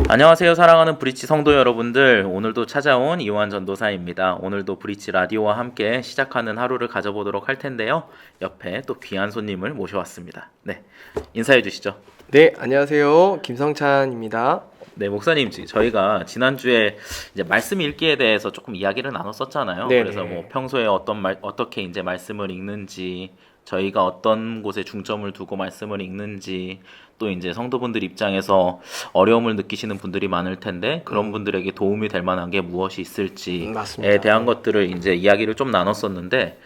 안녕하세요. 사랑하는 브릿지 성도 여러분들. 오늘도 찾아온 이완 전도사입니다. 오늘도 브릿지 라디오와 함께 시작하는 하루를 가져보도록 할 텐데요. 옆에 또 귀한 손님을 모셔왔습니다. 네, 인사해 주시죠. 네, 안녕하세요. 김성찬입니다. 네, 목사님, 저희가 지난주에 이제 말씀 읽기에 대해서 조금 이야기를 나눴었잖아요. 네네. 그래서 뭐 평소에 어떻게 이제 말씀을 읽는지, 저희가 어떤 곳에 중점을 두고 말씀을 읽는지, 또 이제 성도분들 입장에서 어려움을 느끼시는 분들이 많을 텐데, 그런 분들에게 도움이 될 만한 게 무엇이 있을지에 맞습니다. 대한 것들을 이제 이야기를 좀 나눴었는데,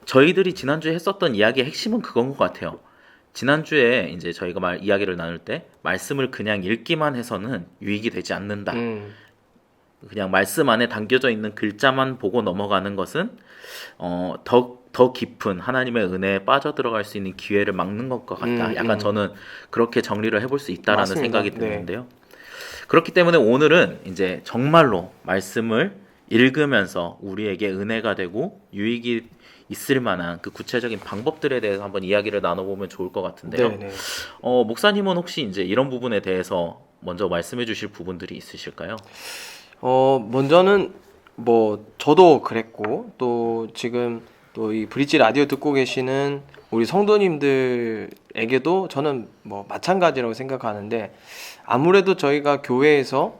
저희들이 지난주에 했었던 이야기의 핵심은 그건 것 같아요. 지난주에 이제 저희가 이야기를 나눌 때 말씀을 그냥 읽기만 해서는 유익이 되지 않는다. 그냥 말씀 안에 담겨져 있는 글자만 보고 넘어가는 것은 더 깊은 하나님의 은혜에 빠져들어갈 수 있는 기회를 막는 것과 같다. 약간 저는 그렇게 정리를 해볼 수 있다라는 맞습니다. 생각이 네. 드는데요. 그렇기 때문에 오늘은 이제 정말로 말씀을 읽으면서 우리에게 은혜가 되고 유익이 있을 만한 그 구체적인 방법들에 대해서 한번 이야기를 나눠보면 좋을 것 같은데요. 네네. 목사님은 혹시 이제 이런 부분에 대해서 먼저 말씀해 주실 부분들이 있으실까요? 먼저는 뭐 저도 그랬고 또 지금 또 이 브릿지 라디오 듣고 계시는 우리 성도님들에게도 저는 뭐 마찬가지라고 생각하는데 아무래도 저희가 교회에서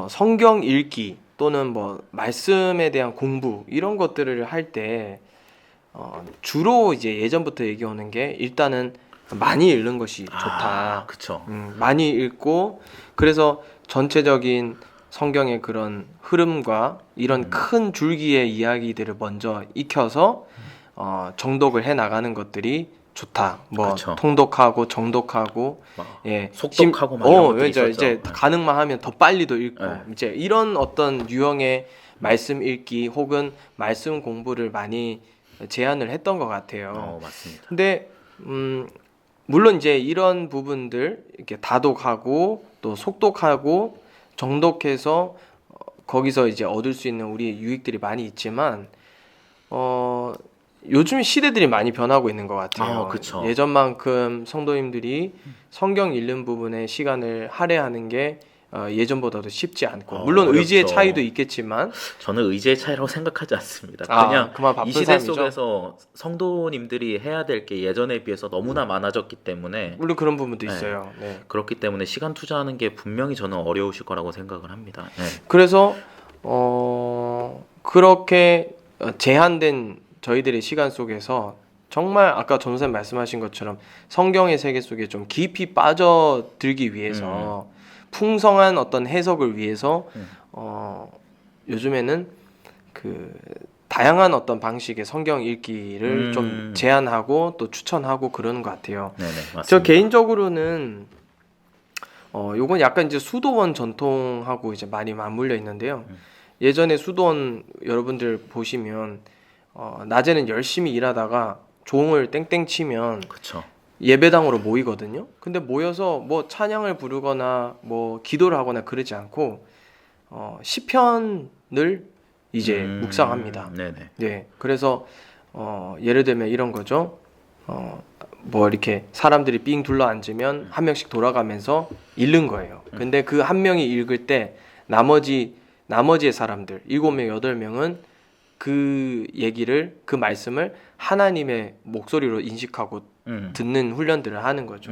성경 읽기 또는 뭐 말씀에 대한 공부 이런 것들을 할 때 주로 이제 예전부터 얘기하는 게 일단은 많이 읽는 것이 좋다. 그쵸. 많이 읽고 그래서 전체적인 성경의 그런 흐름과 이런 큰 줄기의 이야기들을 먼저 익혀서 정독을 해 나가는 것들이 좋다. 뭐 그쵸. 통독하고 정독하고 예 속독하고 막 이런 것들이 이제 있었죠. 이제 가능만 하면 더 빨리도 읽고 네. 이제 이런 어떤 유형의 말씀 읽기 혹은 말씀 공부를 많이 제안을 했던 것 같아요. 맞습니다. 근데 물론 이제 이런 부분들 이렇게 다독하고 또 속독하고 정독해서 거기서 이제 얻을 수 있는 우리 유익들이 많이 있지만 요즘 시대들이 많이 변하고 있는 것 같아요. 그쵸. 예전만큼 성도님들이 성경 읽는 부분에 시간을 할애하는 게 예전보다도 쉽지 않고 물론 의지의 어렵죠. 차이도 있겠지만 저는 의지의 차이라고 생각하지 않습니다. 아, 그냥 그만 바쁜 이 시대 삶이죠. 속에서 성도님들이 해야 될 게 예전에 비해서 너무나 많아졌기 때문에 물론 그런 부분도 네. 있어요. 네. 그렇기 때문에 시간 투자하는 게 분명히 저는 어려우실 거라고 생각을 합니다. 네. 그래서 그렇게 제한된 저희들의 시간 속에서 정말 아까 전도사님 말씀하신 것처럼 성경의 세계 속에 좀 깊이 빠져들기 위해서 풍성한 어떤 해석을 위해서 요즘에는 그 다양한 어떤 방식의 성경 읽기를 좀 제안하고 또 추천하고 그러는 것 같아요. 네네, 맞습니다. 저 개인적으로는 요건 약간 이제 수도원 전통하고 이제 많이 맞물려 있는데요. 예전에 수도원 여러분들 보시면 낮에는 열심히 일하다가 종을 땡땡 치면 그쵸. 예배당으로 모이거든요. 근데 모여서 뭐 찬양을 부르거나 뭐 기도를 하거나 그러지 않고 시편을 이제 묵상합니다. 네네. 네, 그래서 예를 들면 이런 거죠. 뭐 이렇게 사람들이 삥 둘러 앉으면 한 명씩 돌아가면서 읽는 거예요. 근데 그 한 명이 읽을 때 나머지의 사람들 7명, 8명은 그 얘기를 그 말씀을 하나님의 목소리로 인식하고 듣는 훈련들을 하는 거죠.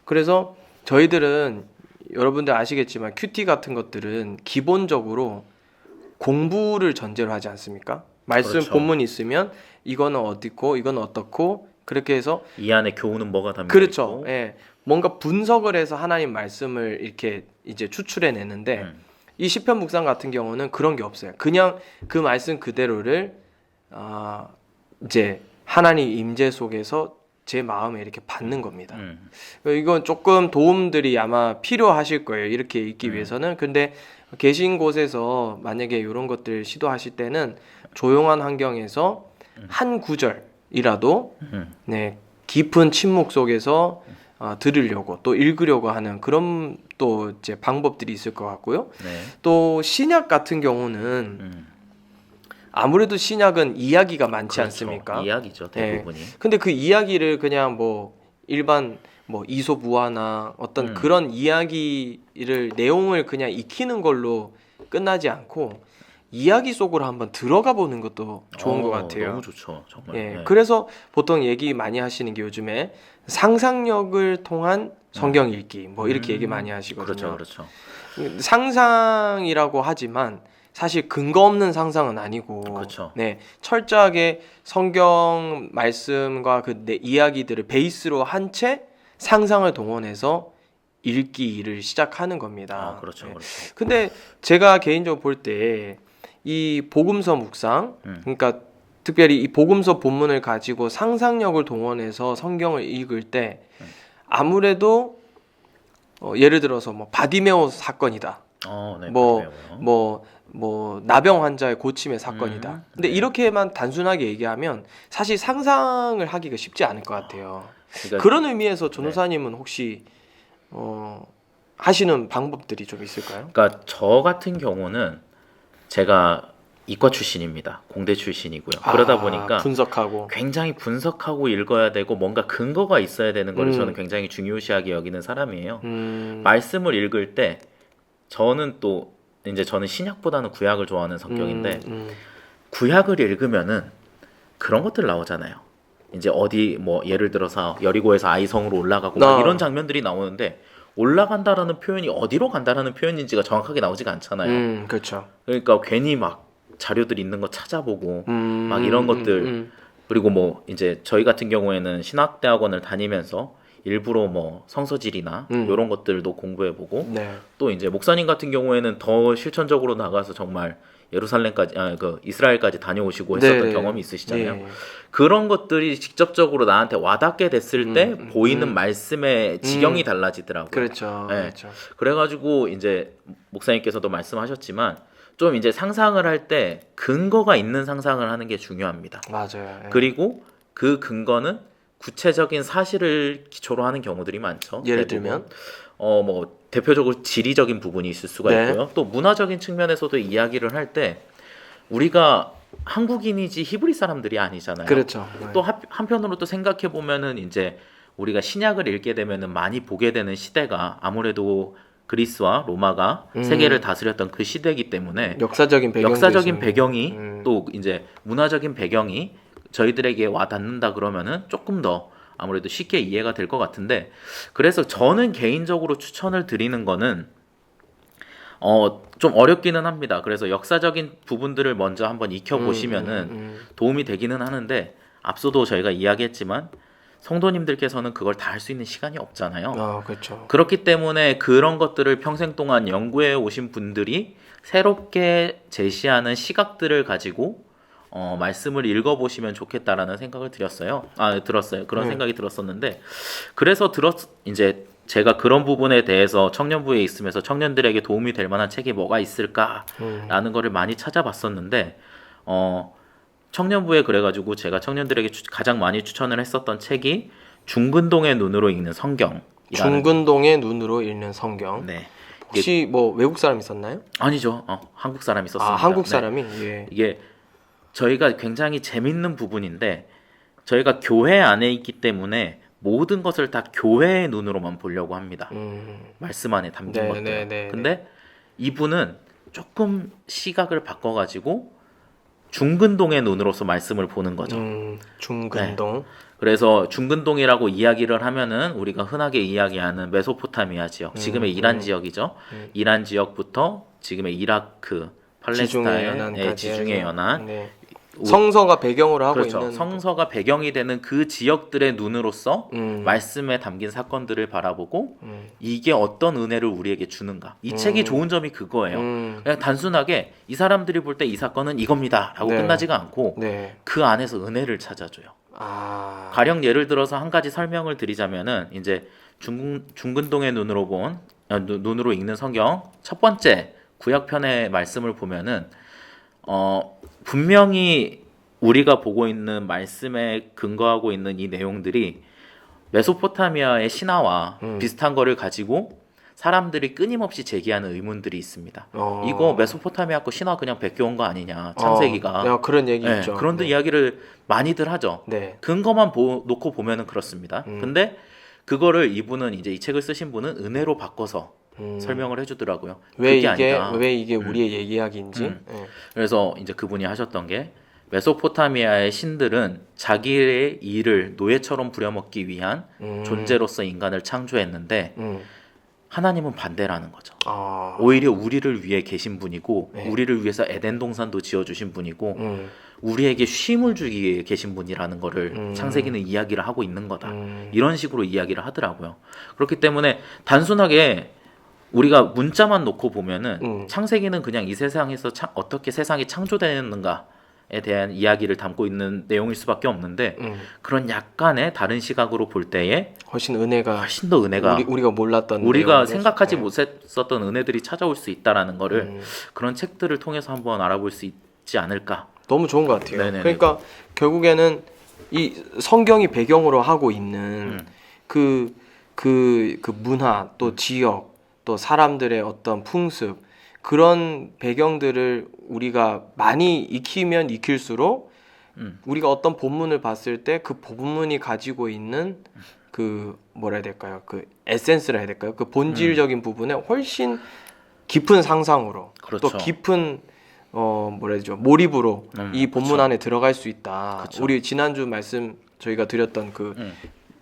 그래서 저희들은 여러분들 아시겠지만 큐티 같은 것들은 기본적으로 공부를 전제로 하지 않습니까? 말씀 그렇죠. 본문이 있으면 이거는 어떻고 이건 어떻고 그렇게 해서 이 안에 교훈은 뭐가 담겨 그렇죠. 있고 예. 뭔가 분석을 해서 하나님 말씀을 이렇게 이제 추출해 내는데 이 시편 묵상 같은 경우는 그런 게 없어요. 그냥 그 말씀 그대로를 이제 하나님 임재 속에서 제 마음에 이렇게 받는 겁니다. 이건 조금 도움들이 아마 필요하실 거예요. 이렇게 읽기 위해서는. 근데 계신 곳에서 만약에 이런 것들 시도하실 때는 조용한 환경에서 한 구절이라도 네, 깊은 침묵 속에서 들으려고 또 읽으려고 하는 그런 또 이제 방법들이 있을 것 같고요. 네. 또 신약 같은 경우는 아무래도 신약은 이야기가 많지 그렇죠. 않습니까? 이야기죠, 네. 대부분이. 근데 그 이야기를 그냥 뭐 일반 뭐 이솝우화나 어떤 음. 그런 이야기를 내용을 그냥 익히는 걸로 끝나지 않고 이야기 속으로 한번 들어가 보는 것도 좋은 것 같아요. 너무 좋죠, 정말. 예, 네. 그래서 보통 얘기 많이 하시는 게 요즘에 상상력을 통한 성경 읽기 뭐 이렇게 얘기 많이 하시거든요. 그렇죠. 상상이라고 하지만 사실 근거 없는 상상은 아니고, 그렇죠. 네, 철저하게 성경 말씀과 그 내 이야기들을 베이스로 한 채 상상을 동원해서 읽기를 시작하는 겁니다. 그렇죠, 네. 그렇죠. 근데 제가 개인적으로 볼 때 이 복음서 묵상, 그러니까 특별히 이 복음서 본문을 가지고 상상력을 동원해서 성경을 읽을 때 아무래도 예를 들어서 뭐 바디메오 사건이다. 네, 뭐, 맞아요. 나병 환자의 고침의 사건이다. 근데 네. 이렇게만 단순하게 얘기하면 사실 상상을 하기가 쉽지 않을 것 같아요. 그러니까 그런 의미에서 전도사님은 혹시 하시는 방법들이 좀 있을까요? 그러니까 저 같은 경우는 제가 이과 출신입니다. 공대 출신이고요. 그러다 보니까 분석하고. 굉장히 분석하고 읽어야 되고 뭔가 근거가 있어야 되는 걸 저는 음. 굉장히 중요시하게 여기는 사람이에요. 음. 말씀을 읽을 때 저는 또 이제 저는 신약보다는 구약을 좋아하는 성격인데 구약을 읽으면은 그런 것들 나오잖아요. 이제 어디 뭐 예를 들어서 여리고에서 아이성으로 올라가고 막 이런 장면들이 나오는데 올라간다라는 표현이 어디로 간다라는 표현인지가 정확하게 나오지가 않잖아요. 그렇죠. 그러니까 괜히 막 자료들 있는 거 찾아보고 막 이런 것들 그리고 뭐 이제 저희 같은 경우에는 신학대학원을 다니면서 일부러 뭐 성서질이나 이런 것들도 공부해보고 네. 또 이제 목사님 같은 경우에는 더 실천적으로 나가서 정말 예루살렘까지 그 이스라엘까지 다녀오시고 했었던 네. 경험이 있으시잖아요. 네. 그런 것들이 직접적으로 나한테 와닿게 됐을 때 보이는 말씀의 지경이 달라지더라고요. 그렇죠. 네. 그렇죠. 그래가지고 이제 목사님께서도 말씀하셨지만 좀 이제 상상을 할 때 근거가 있는 상상을 하는 게 중요합니다. 맞아요. 예. 그리고 그 근거는 구체적인 사실을 기초로 하는 경우들이 많죠. 예를 대부분. 들면 뭐 대표적으로 지리적인 부분이 있을 수가 네. 있고요. 또 문화적인 측면에서도 이야기를 할 때 우리가 한국인이지 히브리 사람들이 아니잖아요. 그렇죠. 또 한편으로 또 생각해 보면은 이제 우리가 신약을 읽게 되면은 많이 보게 되는 시대가 아무래도 그리스와 로마가 세계를 다스렸던 그 시대이기 때문에 역사적인 배경도 역사적인 있습니다. 배경이 또 이제 문화적인 배경이 저희들에게 와 닿는다 그러면은 조금 더 아무래도 쉽게 이해가 될 것 같은데 그래서 저는 개인적으로 추천을 드리는 거는 좀 어렵기는 합니다. 그래서 역사적인 부분들을 먼저 한번 익혀보시면은 도움이 되기는 하는데 앞서도 저희가 이야기했지만 성도님들께서는 그걸 다 할 수 있는 시간이 없잖아요. 그렇죠. 그렇기 때문에 그런 것들을 평생 동안 연구해 오신 분들이 새롭게 제시하는 시각들을 가지고 말씀을 읽어보시면 좋겠다라는 생각을 들었어요. 그런 생각이 들었었는데 그래서 이제 제가 그런 부분에 대해서 청년부에 있으면서 청년들에게 도움이 될 만한 책이 뭐가 있을까라는 거를 많이 찾아봤었는데 청년부에 그래가지고 제가 청년들에게 가장 많이 추천을 했었던 책이 중근동의 눈으로 읽는 성경. 중근동의 눈으로 읽는 성경. 네. 혹시 뭐 외국 사람 있었나요? 아니죠. 한국 사람이 썼습니다. 한국 네. 사람이? 예. 이게 저희가 굉장히 재밌는 부분인데 저희가 교회 안에 있기 때문에 모든 것을 다 교회의 눈으로만 보려고 합니다. 말씀 안에 담긴 것들. 근데 이분은 조금 시각을 바꿔가지고 중근동의 눈으로서 말씀을 보는 거죠. 중근동. 네. 그래서 중근동이라고 이야기를 하면은 우리가 흔하게 이야기하는 메소포타미아 지역, 지금의 이란 지역이죠. 이란 지역부터 지금의 이라크, 팔레스타인, 지중해 연안, 네. 성서가 배경으로 하고 그렇죠. 있는 성서가 배경이 되는 그 지역들의 눈으로서 말씀에 담긴 사건들을 바라보고 이게 어떤 은혜를 우리에게 주는가. 이 책이 좋은 점이 그거예요. 그냥 단순하게 이 사람들이 볼 때 이 사건은 이겁니다라고 끝나지가 않고 그 안에서 은혜를 찾아줘요. 가령 예를 들어서 한 가지 설명을 드리자면은 이제 중근동의 눈으로 읽는 성경 첫 번째 구약편의 말씀을 보면은 분명히 우리가 보고 있는 말씀에 근거하고 있는 이 내용들이 메소포타미아의 신화와 비슷한 거를 가지고 사람들이 끊임없이 제기하는 의문들이 있습니다. 이거 메소포타미아 거 신화 그냥 베껴온 거 아니냐, 창세기가. 그런 얘기 있죠. 그런데 이야기를 많이들 하죠. 근거만 놓고 보면은 그렇습니다. 근데 그거를 이분은 이제 이 책을 쓰신 분은 은혜로 바꿔서 설명을 해주더라고요. 왜 그게 이게 아니다. 왜 이게 우리의 얘기하기인지. 예. 그래서 이제 그분이 하셨던 게 메소포타미아의 신들은 자기의 일을 노예처럼 부려먹기 위한 존재로서 인간을 창조했는데 하나님은 반대라는 거죠. 아, 오히려 우리를 위해 계신 분이고 네. 우리를 위해서 에덴 동산도 지어주신 분이고 우리에게 쉼을 주기 위해 계신 분이라는 거를 창세기는 이야기를 하고 있는 거다. 이런 식으로 이야기를 하더라고요. 그렇기 때문에 단순하게 우리가 문자만 놓고 보면은 창세기는 그냥 이 세상에서 어떻게 세상이 창조되는가에 대한 이야기를 담고 있는 내용일 수밖에 없는데 그런 약간의 다른 시각으로 볼 때에 훨씬 은혜가 훨씬 더 은혜가 우리가 몰랐던 우리가 내용들. 생각하지 네. 못했었던 은혜들이 찾아올 수 있다라는 거를 그런 책들을 통해서 한번 알아볼 수 있지 않을까. 너무 좋은 것 같아요. 네네네. 그러니까 결국에는 이 성경이 배경으로 하고 있는 그 문화 또 지역 또 사람들의 어떤 풍습 그런 배경들을 우리가 많이 익히면 익힐수록 우리가 어떤 본문을 봤을 때 그 본문이 가지고 있는 그 뭐라 해야 될까요? 그 에센스라 해야 될까요? 그 본질적인 부분에 훨씬 깊은 상상으로 그렇죠. 또 깊은 뭐라 해야 되죠? 몰입으로 이 본문 그렇죠. 안에 들어갈 수 있다. 그렇죠. 우리 지난주 말씀 저희가 드렸던 그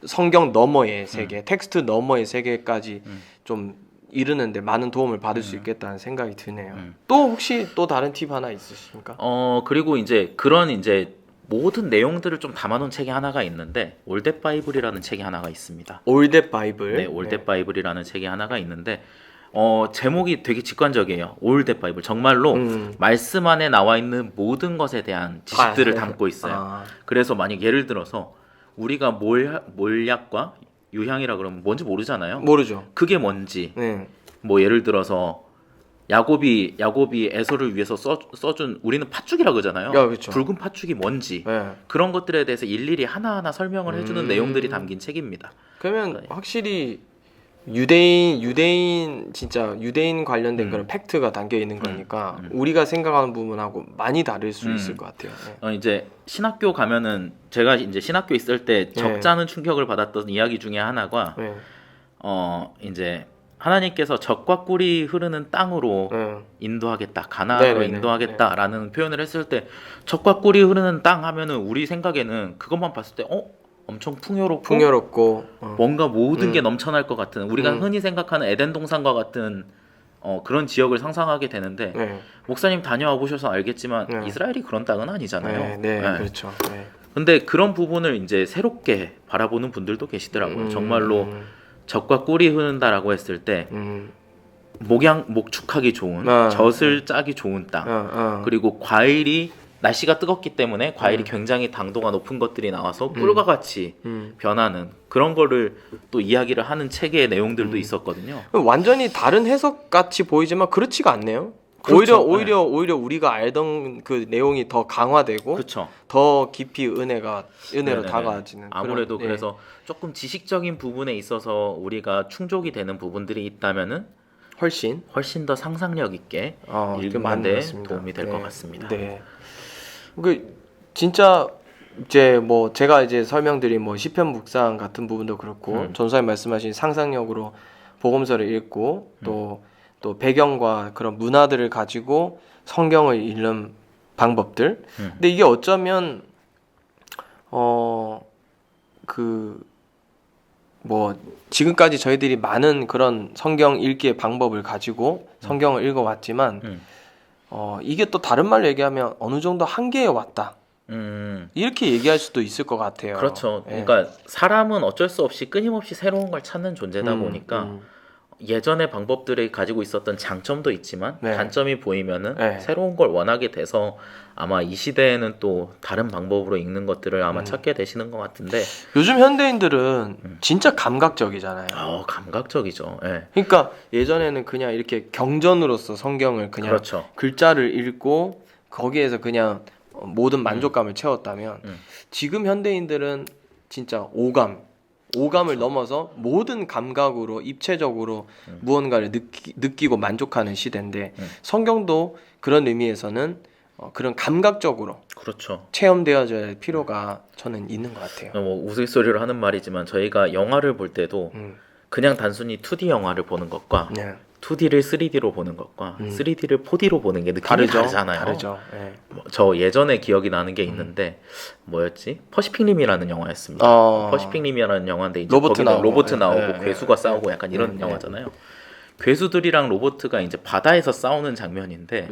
성경 너머의 세계, 텍스트 너머의 세계까지 좀 이르는데 많은 도움을 받을 수 있겠다는 생각이 드네요. 또 혹시 또 다른 팁 하나 있으십니까? 그리고 이제 그런 이제 모든 내용들을 좀 담아놓은 책이 하나가 있는데 올댓 바이블이라는 책이 하나가 있습니다. 올댓 바이블. 네, 올댓 바이블이라는 책이 하나가 있는데 제목이 되게 직관적이에요. 올댓 바이블. 정말로 말씀 안에 나와 있는 모든 것에 대한 지식들을 담고 있어요. 아, 그래서 만약 예를 들어서 우리가 몰약과 유향이라 그러면 뭔지 모르잖아요. 모르죠. 그게 뭔지 네. 뭐 예를 들어서 야곱이 에서를 위해서 써준 우리는 팥죽이라 그러잖아요. 야, 그렇죠. 붉은 팥죽이 뭔지 네. 그런 것들에 대해서 일일이 하나하나 설명을 해주는 내용들이 담긴 책입니다. 그러면 확실히 유대인 진짜 유대인 관련된 그런 팩트가 담겨 있는 거니까 우리가 생각하는 부분하고 많이 다를 수 있을 것 같아요. 네. 이제 신학교 가면은 제가 이제 신학교 있을 때 적잖은 충격을 받았던 이야기 중에 하나가 네. 이제 하나님께서 적과 꿀이 흐르는 땅으로 네. 인도하겠다, 가나안으로 네네네. 인도하겠다라는 표현을 했을 때 적과 꿀이 흐르는 땅 하면은 우리 생각에는 그것만 봤을 때 엄청 풍요롭고 뭔가 모든 게 넘쳐날 것 같은 우리가 흔히 생각하는 에덴 동산과 같은 그런 지역을 상상하게 되는데 네. 목사님 다녀와 보셔서 알겠지만 네. 이스라엘이 그런 땅은 아니잖아요. 네, 네, 네. 그렇죠. 네. 근데 그런 부분을 이제 새롭게 바라보는 분들도 계시더라고요. 정말로 적과 꿀이 흐른다라고 했을 때 목축하기 좋은 젖을 짜기 좋은 땅 그리고 과일이 날씨가 뜨겁기 때문에 과일이 굉장히 당도가 높은 것들이 나와서 꿀과 같이 변하는 그런 거를 또 이야기를 하는 책의 내용들도 있었거든요. 완전히 다른 해석 같이 보이지만 그렇지가 않네요. 그렇죠. 오히려 우리가 알던 그 내용이 더 강화되고 그렇죠. 더 깊이 은혜로 네네네. 다가와지는 아무래도 그런, 그래서 조금 지식적인 부분에 있어서 우리가 충족이 되는 부분들이 있다면은 훨씬 더 상상력 있게 맞는 것 읽는데 같습니다. 도움이 될 것 같습니다. 네. 그 진짜 이제 뭐 제가 이제 설명드린 뭐 시편 묵상 같은 부분도 그렇고 전사님 말씀하신 상상력으로 복음서를 읽고 또 배경과 그런 문화들을 가지고 성경을 읽는 방법들. 근데 이게 어쩌면 뭐 지금까지 저희들이 많은 그런 성경 읽기의 방법을 가지고 성경을 읽어왔지만 이게 또 다른 말로 얘기하면 어느 정도 한계에 왔다. 이렇게 얘기할 수도 있을 것 같아요. 그렇죠. 예. 그러니까 사람은 어쩔 수 없이 끊임없이 새로운 걸 찾는 존재다 보니까 예전의 방법들이 가지고 있었던 장점도 있지만 네. 단점이 보이면은 네. 새로운 걸 원하게 돼서 아마 이 시대에는 또 다른 방법으로 읽는 것들을 아마 찾게 되시는 것 같은데 요즘 현대인들은 진짜 감각적이잖아요. 감각적이죠. 예. 그러니까 예전에는 그냥 이렇게 경전으로서 성경을 그냥 그렇죠. 글자를 읽고 거기에서 그냥 모든 만족감을 채웠다면 지금 현대인들은 진짜 오감을 넘어서 모든 감각으로 입체적으로 무언가를 느끼고 만족하는 시대인데 성경도 그런 의미에서는 그런 감각적으로 그렇죠. 체험되어져야 할 필요가 저는 있는 것 같아요. 뭐 우스갯소리로 하는 말이지만 저희가 영화를 볼 때도 그냥 단순히 2D 영화를 보는 것과 네. 2D를 3D로 보는 것과 3D를 4D로 보는 게 느낌이 다르죠. 다르잖아요. 다르죠. 예. 저 예전에 기억이 나는 게 있는데 뭐였지? 퍼시픽 림이라는 영화였습니다. 퍼시픽 림이라는 영화인데 이제 로봇 거기도 나오고. 로봇 나오고 예, 괴수가 예, 싸우고 약간 이런 예, 영화잖아요. 괴수들이랑 로봇가 이제 바다에서 싸우는 장면인데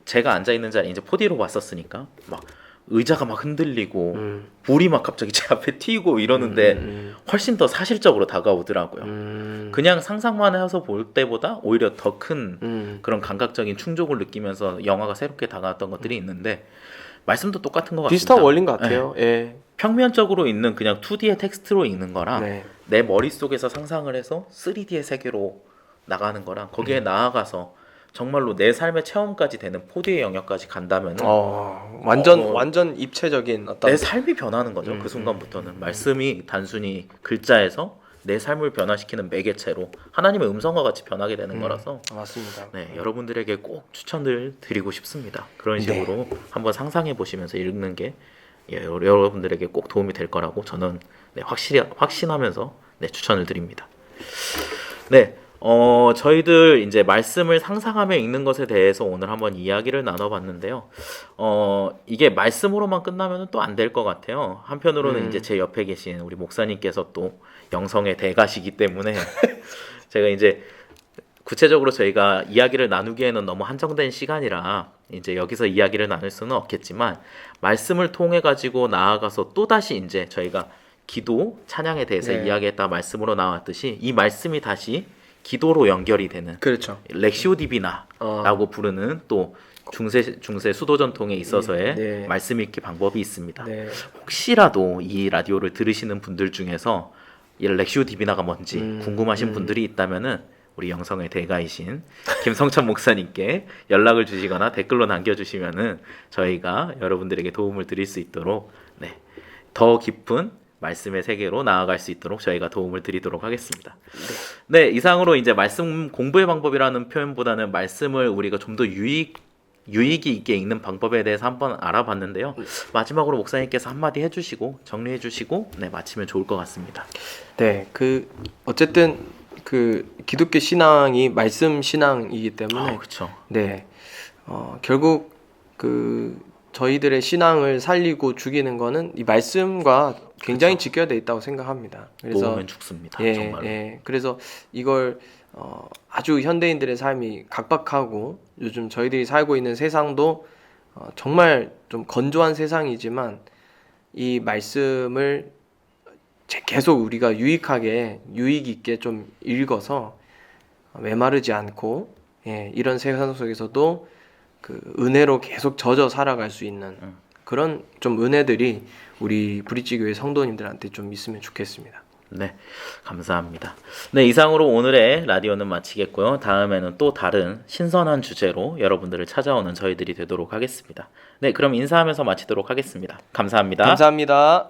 제가 앉아 있는 자리 이제 4D로 봤었으니까 막 의자가 막 흔들리고 불이 막 갑자기 제 앞에 튀고 이러는데 훨씬 더 사실적으로 다가오더라고요. 그냥 상상만 해서 볼 때보다 오히려 더 큰 그런 감각적인 충족을 느끼면서 영화가 새롭게 다가왔던 것들이 있는데 말씀도 똑같은 것 같습니다. 비슷한 원리인 것 같아요. 예. 평면적으로 있는 그냥 2D의 텍스트로 읽는 거랑 네. 내 머릿속에서 상상을 해서 3D의 세계로 나가는 거랑 거기에 나아가서 정말로 내 삶의 체험까지 되는 4D의 영역까지 간다면 완전 입체적인 어떤 내 삶이 변하는 거죠. 그 순간부터는 말씀이 단순히 글자에서 내 삶을 변화시키는 매개체로 하나님의 음성과 같이 변하게 되는 거라서 맞습니다. 네, 여러분들에게 꼭 추천을 드리고 싶습니다. 그런 식으로 한번 상상해 보시면서 읽는 게 여러분들에게 꼭 도움이 될 거라고 저는 확신하면서 추천을 드립니다. 네, 저희들 이제 말씀을 상상하며 읽는 것에 대해서 오늘 한번 이야기를 나눠봤는데요. 이게 말씀으로만 끝나면 또 안 될 것 같아요. 한편으로는 이제 제 옆에 계신 우리 목사님께서 또 영성의 대가시기 때문에 제가 이제 구체적으로 저희가 이야기를 나누기에는 너무 한정된 시간이라 이제 여기서 이야기를 나눌 수는 없겠지만 말씀을 통해 가지고 나아가서 또 다시 이제 저희가 기도, 찬양에 대해서 네. 이야기했다 말씀으로 나왔듯이 이 말씀이 다시 기도로 연결이 되는 그렇죠. 렉시오 디비나라고 부르는 또 중세 수도 전통에 있어서의 네. 말씀 읽기 방법이 있습니다. 네. 혹시라도 이 라디오를 들으시는 분들 중에서 이 렉시오 디비나가 뭔지 궁금하신 분들이 있다면은 우리 영성의 대가이신 김성찬 목사님께 연락을 주시거나 댓글로 남겨주시면은 저희가 여러분들에게 도움을 드릴 수 있도록 더 깊은 말씀의 세계로 나아갈 수 있도록 저희가 도움을 드리도록 하겠습니다. 네, 이상으로 이제 말씀 공부의 방법이라는 표현보다는 말씀을 우리가 좀 더 유익이 있게 읽는 방법에 대해서 한번 알아봤는데요. 마지막으로 목사님께서 한마디 해주시고 정리해주시고 마치면 좋을 것 같습니다. 네, 어쨌든 기독교 신앙이 말씀 신앙이기 때문에 그렇죠. 네, 결국 저희들의 신앙을 살리고 죽이는 거는 이 말씀과 굉장히 직결되어 있다고 생각합니다. 그래서 놓으면 죽습니다. 정말로. 그래서 이걸 아주 현대인들의 삶이 각박하고 요즘 저희들이 살고 있는 세상도 정말 좀 건조한 세상이지만 이 말씀을 계속 우리가 유익 있게 좀 읽어서 메마르지 않고 이런 세상 속에서도 은혜로 계속 젖어 살아갈 수 있는 그런 좀 은혜들이 우리 브릿지교회 성도님들한테 좀 있으면 좋겠습니다. 네, 감사합니다. 네, 이상으로 오늘의 라디오는 마치겠고요. 다음에는 또 다른 신선한 주제로 여러분들을 찾아오는 저희들이 되도록 하겠습니다. 네, 그럼 인사하면서 마치도록 하겠습니다. 감사합니다. 감사합니다.